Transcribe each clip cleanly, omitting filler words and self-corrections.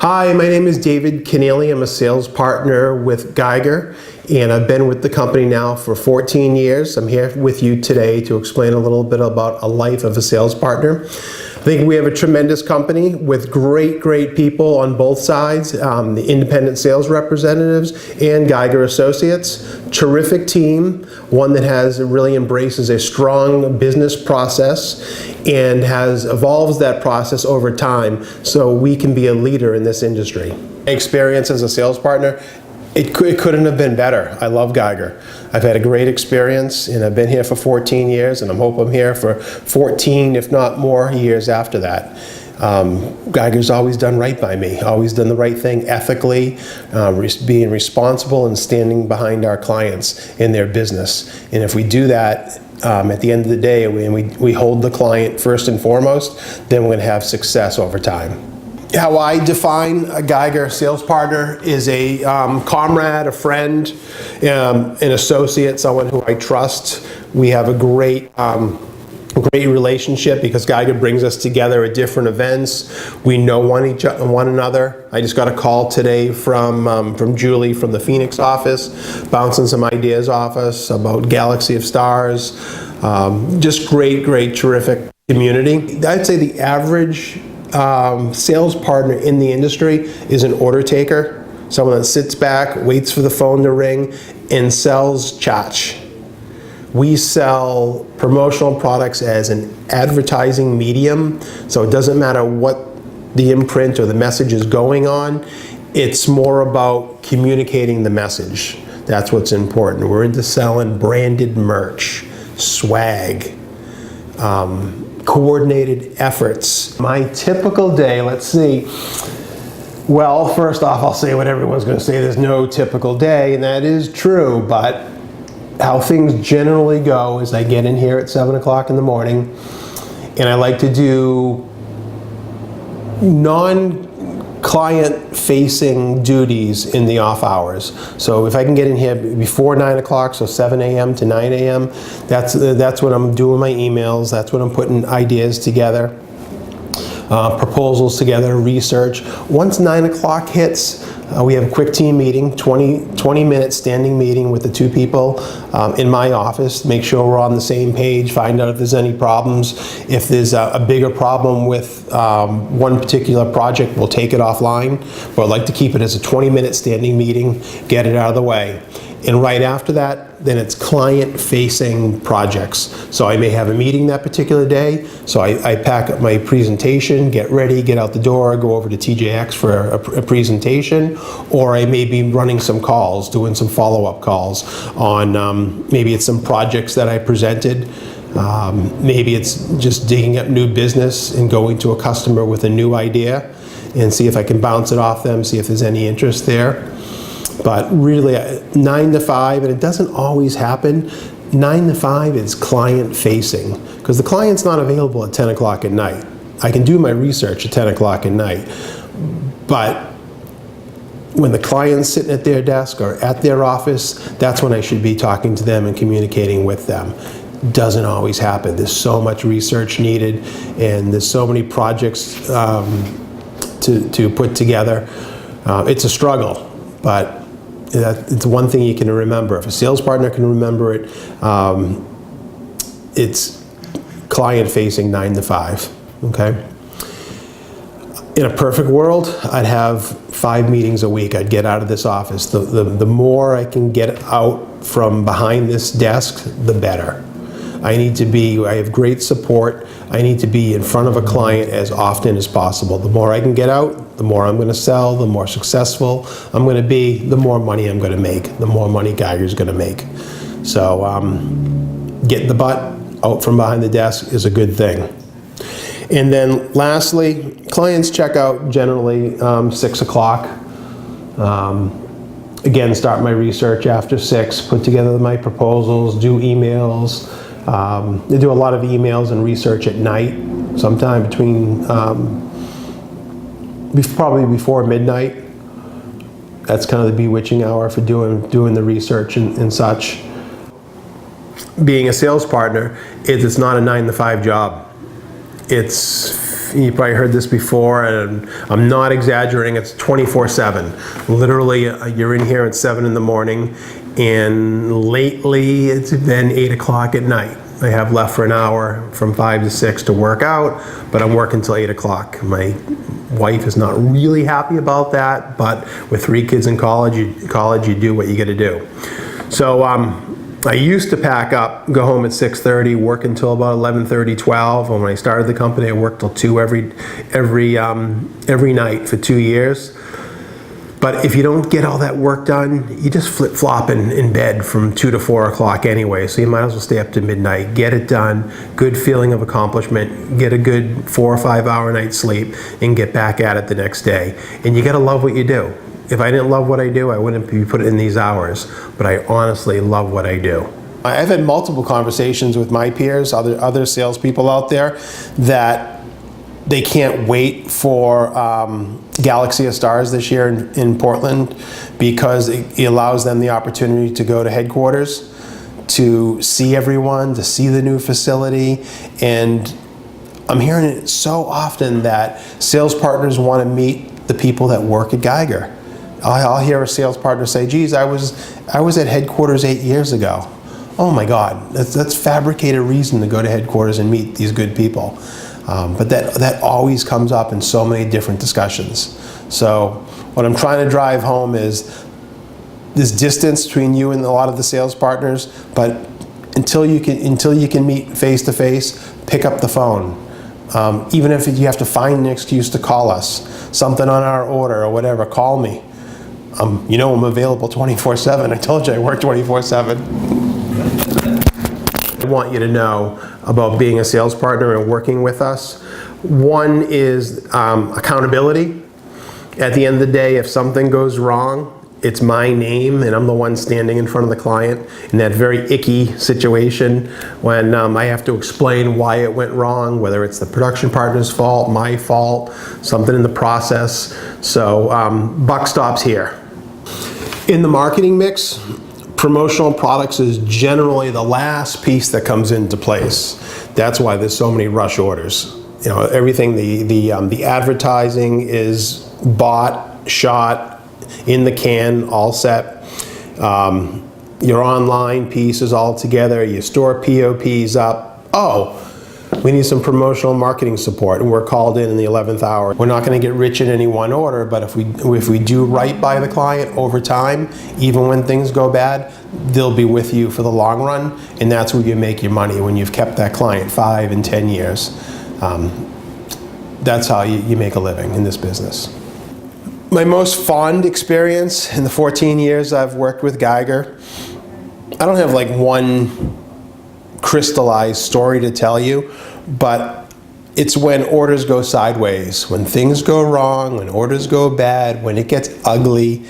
Hi, my name is David Keneally. I'm a sales partner with Geiger, and I've been with the company now for 14 years. I'm here with you today to explain a little bit about a life of a sales partner. I think we have a tremendous company with great people on both sides, the independent sales representatives and Geiger Associates. Terrific team, one that really embraces a strong business process and evolves that process over time so we can be a leader in this industry. My experience as a sales partner, it couldn't have been better. I love Geiger. I've had a great experience, and I've been here for 14 years, and I hope I'm here for 14, if not more, years after that. Geiger's always done right by me, always done the right thing ethically, being responsible and standing behind our clients in their business. And if we do that, at the end of the day, we hold the client first and foremost, then we're going to have success over time. How I define a Geiger sales partner is a comrade, a friend, an associate, someone who I trust. We have a great relationship because Geiger brings us together at different events. We know one another. I just got a call today from Julie from the Phoenix office, bouncing some ideas off us about Galaxy of Stars. Just great, terrific community. I'd say the average sales partner in the industry is an order taker, someone that sits back, waits for the phone to ring, and sells tchotch. We sell promotional products as an advertising medium, so it doesn't matter what the imprint or the message is going on. It's more about communicating the message. That's what's important. We're into selling branded merch, swag, coordinated efforts. My typical day, let's see. Well, first off, I'll say what everyone's going to say. There's no typical day, and that is true, but how things generally go is I get in here at 7 o'clock in the morning, and I like to do non-client facing duties in the off hours. So if I can get in here before 9 o'clock, so 7 a.m. to 9 a.m., that's when I'm doing my emails, that's when I'm putting ideas together, proposals together, research. Once 9 o'clock hits, we have a quick team meeting, 20-minute standing meeting with the two people in my office, make sure we're on the same page, find out if there's any problems. If there's a bigger problem with one particular project, we'll take it offline. But I'd like to keep it as a 20-minute standing meeting, get it out of the way. And right after that, then it's client-facing projects. So I may have a meeting that particular day, so I pack up my presentation, get ready, get out the door, go over to TJX for a presentation, or I may be running some calls, doing some follow-up calls on maybe it's some projects that I presented, maybe it's just digging up new business and going to a customer with a new idea and see if I can bounce it off them, see if there's any interest there. But really, 9 to 5, and it doesn't always happen, 9 to 5 is client-facing, because the client's not available at 10 o'clock at night. I can do my research at 10 o'clock at night, but when the client's sitting at their desk or at their office, that's when I should be talking to them and communicating with them. Doesn't always happen. There's so much research needed, and there's so many projects to put together. It's a struggle, but it's one thing you can remember. If a sales partner can remember it, it's client-facing 9 to 5, okay? In a perfect world, I'd have 5 meetings a week. I'd get out of this office. The more I can get out from behind this desk, the better. I have great support. I need to be in front of a client as often as possible. The more I can get out, the more I'm going to sell, the more successful I'm going to be, the more money I'm going to make, the more money Geiger's going to make. So getting the butt out from behind the desk is a good thing. And then lastly, clients check out generally 6 o'clock. Again, start my research after 6, put together my proposals, do emails. They do a lot of emails and research at night, sometime between, probably before midnight. That's kind of the bewitching hour for doing the research and such. Being a sales partner, it's not a 9 to 5 job. It's you probably heard this before, and I'm not exaggerating, it's 24/7. Literally, you're in here at 7 in the morning, and lately it's been 8 o'clock at night. I have left for an hour from 5 to 6 to work out, but I'm working till 8 o'clock. My wife is not really happy about that, but with 3 kids in college, you do what you gotta do. So I used to pack up, go home at 6:30, work until about 11:30, 12. And when I started the company, I worked till 2 every night for 2 years. But if you don't get all that work done, you just flip-flop in bed from 2 to 4 o'clock anyway. So you might as well stay up to midnight, get it done, good feeling of accomplishment, get a good 4 or 5 hour night's sleep, and get back at it the next day. And you gotta love what you do. If I didn't love what I do, I wouldn't be put in these hours, but I honestly love what I do. I've had multiple conversations with my peers, other salespeople out there, that they can't wait for Galaxy of Stars this year in Portland, because it allows them the opportunity to go to headquarters, to see everyone, to see the new facility. And I'm hearing it so often that sales partners want to meet the people that work at Geiger. I'll hear a sales partner say, geez, I was at headquarters 8 years ago. Oh my God, that's fabricated reason to go to headquarters and meet these good people. But that always comes up in so many different discussions. So what I'm trying to drive home is this distance between you and a lot of the sales partners, but until you can meet face to face, pick up the phone. Even if you have to find an excuse to call us, something on our order or whatever, call me. You know I'm available 24/7. I told you I work 24/7. I want you to know about being a sales partner and working with us. One is accountability. At the end of the day, if something goes wrong, it's my name and I'm the one standing in front of the client in that very icky situation when I have to explain why it went wrong, whether it's the production partner's fault, my fault, something in the process. So buck stops here. In the marketing mix, promotional products is generally the last piece that comes into place. That's why there's so many rush orders. You know, everything, the advertising is bought, shot, in the can, all set. Your online piece is all together. Your store POP's up. Oh, we need some promotional marketing support, and we're called in the 11th hour. We're not going to get rich in any one order, but if we do right by the client over time, even when things go bad, they'll be with you for the long run, and that's where you make your money, when you've kept that client 5 and 10 years. That's how you make a living in this business. My most fond experience in the 14 years I've worked with Geiger, I don't have like one crystallized story to tell you, but it's when orders go sideways, when things go wrong, when orders go bad, when it gets ugly.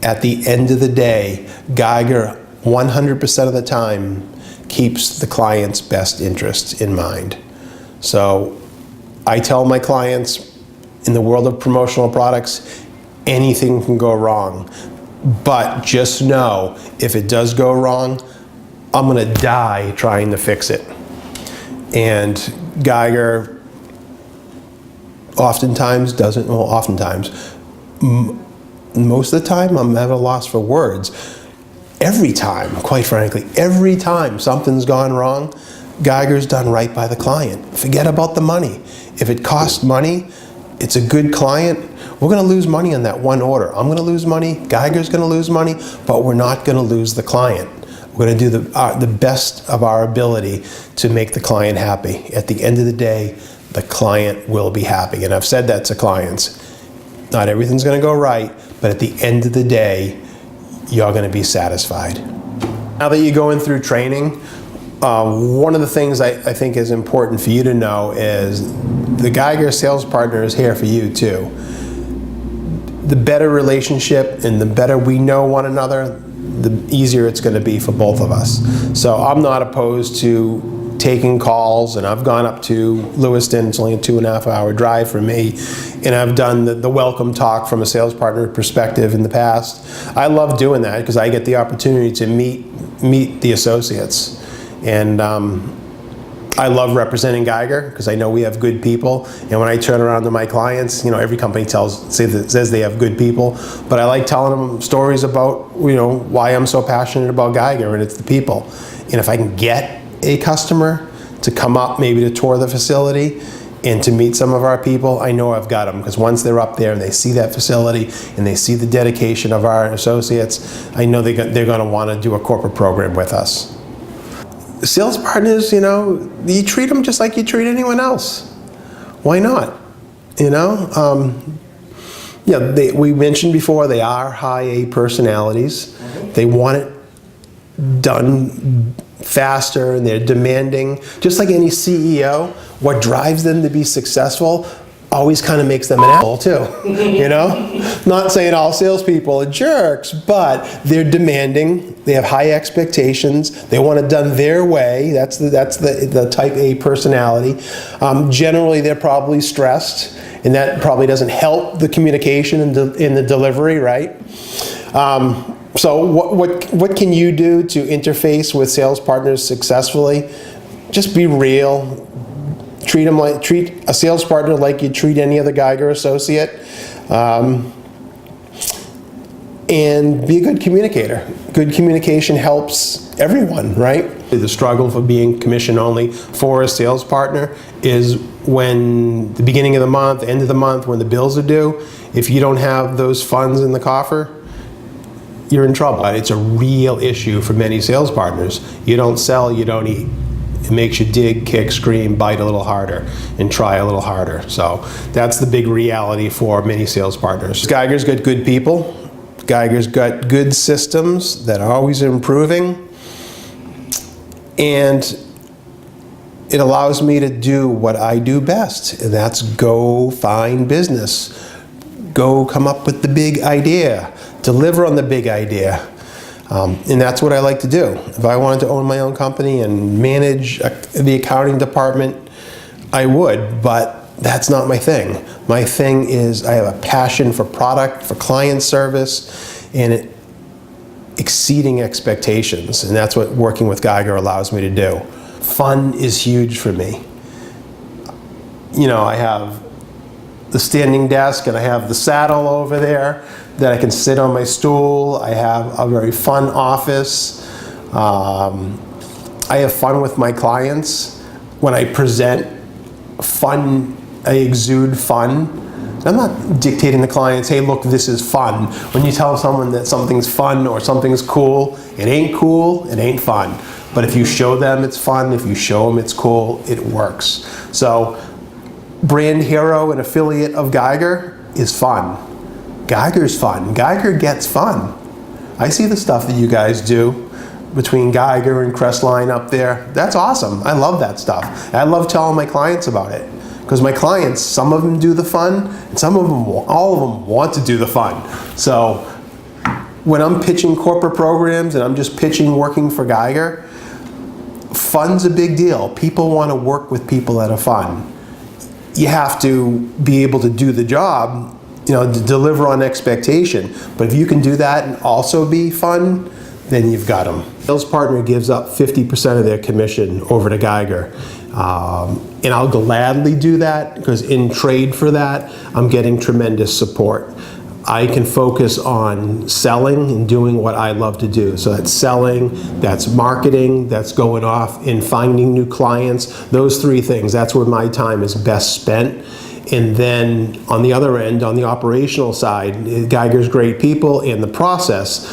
At the end of the day, Geiger 100% of the time keeps the client's best interests in mind. So I tell my clients, in the world of promotional products, anything can go wrong, but just know if it does go wrong, I'm gonna die trying to fix it. And Geiger oftentimes doesn't, well, oftentimes, most of the time I'm at a loss for words. Every time, quite frankly, every time something's gone wrong, Geiger's done right by the client. Forget about the money. If it costs money, it's a good client, we're gonna lose money on that one order. I'm gonna lose money, Geiger's gonna lose money, but we're not gonna lose the client. We're gonna do the best of our ability to make the client happy. At the end of the day, the client will be happy. And I've said that to clients. Not everything's gonna go right, but at the end of the day, you're gonna be satisfied. Now that you're going through training, one of the things I think is important for you to know is the Geiger sales partner is here for you too. The better relationship and the better we know one another, the easier it's going to be for both of us. So I'm not opposed to taking calls, and I've gone up to Lewiston, it's only a 2.5 hour drive for me, and I've done the welcome talk from a sales partner perspective in the past. I love doing that because I get the opportunity to meet the associates. And I love representing Geiger because I know we have good people. And when I turn around to my clients, every company says they have good people, but I like telling them stories about, why I'm so passionate about Geiger, and it's the people. And if I can get a customer to come up, maybe to tour the facility and to meet some of our people, I know I've got them, because once they're up there and they see that facility and they see the dedication of our associates, I know they're going to want to do a corporate program with us. Sales partners, you treat them just like you treat anyone else. Why not? We mentioned before, they are high A personalities. They want it done faster, and they're demanding. Just like any CEO, what drives them to be successful always kind of makes them an asshole too, Not saying all salespeople are jerks, but they're demanding. They have high expectations. They want it done their way. That's the type A personality. Generally, they're probably stressed, and that probably doesn't help the communication and in the delivery, right? So what can you do to interface with sales partners successfully? Just be real. Treat a sales partner like you treat any other Geiger associate, and be a good communicator. Good communication helps everyone, right? The struggle for being commission only for a sales partner is when the beginning of the month, end of the month, when the bills are due, if you don't have those funds in the coffer, you're in trouble. It's a real issue for many sales partners. You don't sell, you don't eat. It makes you dig, kick, scream, bite a little harder, and try a little harder. So that's the big reality for many sales partners. Geiger's got good people. Geiger's got good systems that are always improving. And it allows me to do what I do best, and that's go find business. Go come up with the big idea. Deliver on the big idea. And that's what I like to do. If I wanted to own my own company and manage the accounting department, I would, but that's not my thing. My thing is I have a passion for product, for client service, and exceeding expectations. And that's what working with Geiger allows me to do. Fun is huge for me. I have the standing desk and I have the saddle over there that I can sit on my stool. I have a very fun office. I have fun with my clients. When I present fun, I exude fun. I'm not dictating to clients, hey, look, this is fun. When you tell someone that something's fun or something's cool, it ain't fun. But if you show them it's fun, if you show them it's cool, it works. So, brand hero and affiliate of Geiger is fun. Geiger's fun. Geiger gets fun. I see the stuff that you guys do between Geiger and Crestline up there. That's awesome. I love that stuff. I love telling my clients about it. Because my clients, some of them do the fun, and all of them want to do the fun. So when I'm pitching corporate programs and I'm just pitching working for Geiger, fun's a big deal. People want to work with people that are fun. You have to be able to do the job, to deliver on expectation. But if you can do that and also be fun, then you've got them. Sales partner gives up 50% of their commission over to Geiger. And I'll gladly do that because in trade for that, I'm getting tremendous support. I can focus on selling and doing what I love to do. So that's selling, that's marketing, that's going off and finding new clients. Those three things, that's where my time is best spent. And then on the other end, on the operational side, Geiger's great people and the process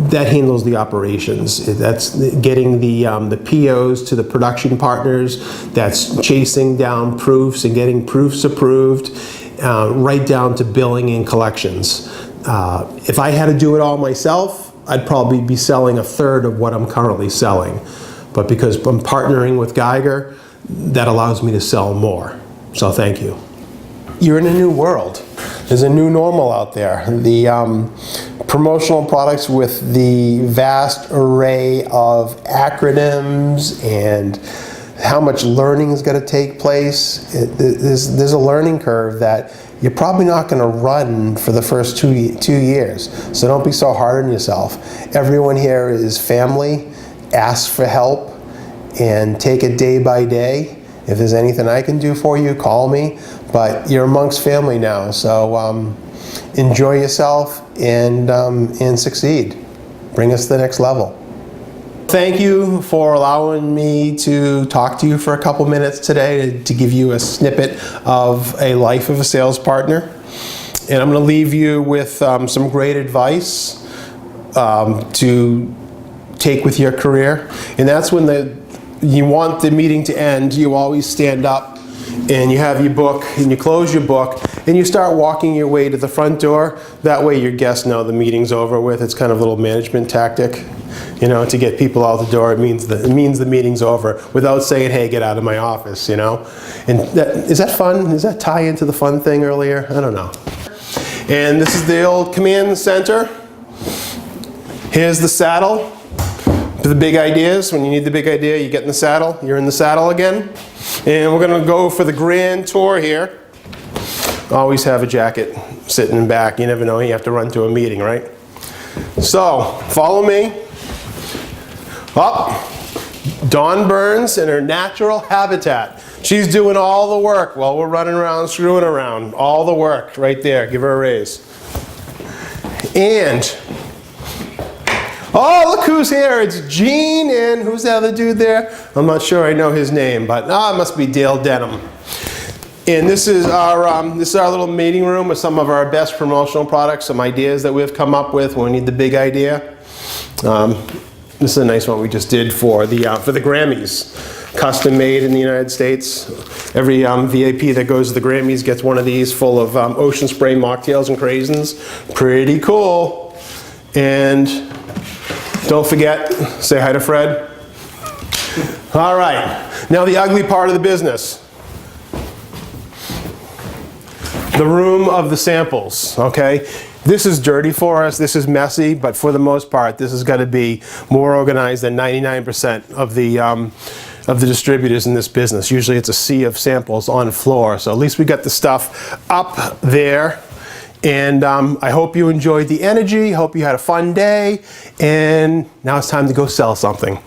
that handles the operations. That's getting the POs to the production partners, that's chasing down proofs and getting proofs approved, right down to billing and collections. If I had to do it all myself, I'd probably be selling a third of what I'm currently selling. But because I'm partnering with Geiger, that allows me to sell more. So thank you. You're in a new world. There's a new normal out there. The promotional products with the vast array of acronyms and how much learning is going to take place. There's a learning curve that you're probably not going to run for the first two years. So don't be so hard on yourself. Everyone here is family. Ask for help. and take it day by day. If there's anything I can do for you, call me. But you're amongst family now, so enjoy yourself and succeed. Bring us to the next level. Thank you for allowing me to talk to you for a couple minutes today to give you a snippet of a life of a sales partner. And I'm going to leave you with some great advice to take with your career. And that's when you want the meeting to end, you always stand up and you have your book and you close your book and you start walking your way to the front door. That way your guests know the meeting's over with. It's kind of a little management tactic, you know, to get people out the door. It means the meeting's over without saying, hey, get out of my office, you know. And is that fun? Does that tie into the fun thing earlier? I don't know. And this is the old command center. Here's the saddle. For the big ideas, when you need the big idea, you get in the saddle, you're in the saddle again. And we're going to go for the grand tour here. Always have a jacket sitting in back. You never know, you have to run to a meeting, right? So, follow me. Up. Dawn Burns in her natural habitat. She's doing all the work while we're running around, screwing around. All the work right there. Give her a raise. And oh, look who's here. It's Gene and who's the other dude there? I'm not sure I know his name, but it must be Dale Denham. And this is our little meeting room with some of our best promotional products, some ideas that we've come up with when we need the big idea. This is a nice one we just did for the Grammys. Custom made in the United States. Every VIP that goes to the Grammys gets one of these full of ocean spray mocktails and craisins. Pretty cool. And don't forget, say hi to Fred. All right, now the ugly part of the business. The room of the samples, okay? This is dirty for us, this is messy, but for the most part, this is gonna be more organized than 99% of the distributors in this business. Usually it's a sea of samples on the floor, so at least we got the stuff up there. And I hope you enjoyed the energy, hope you had a fun day, and now it's time to go sell something.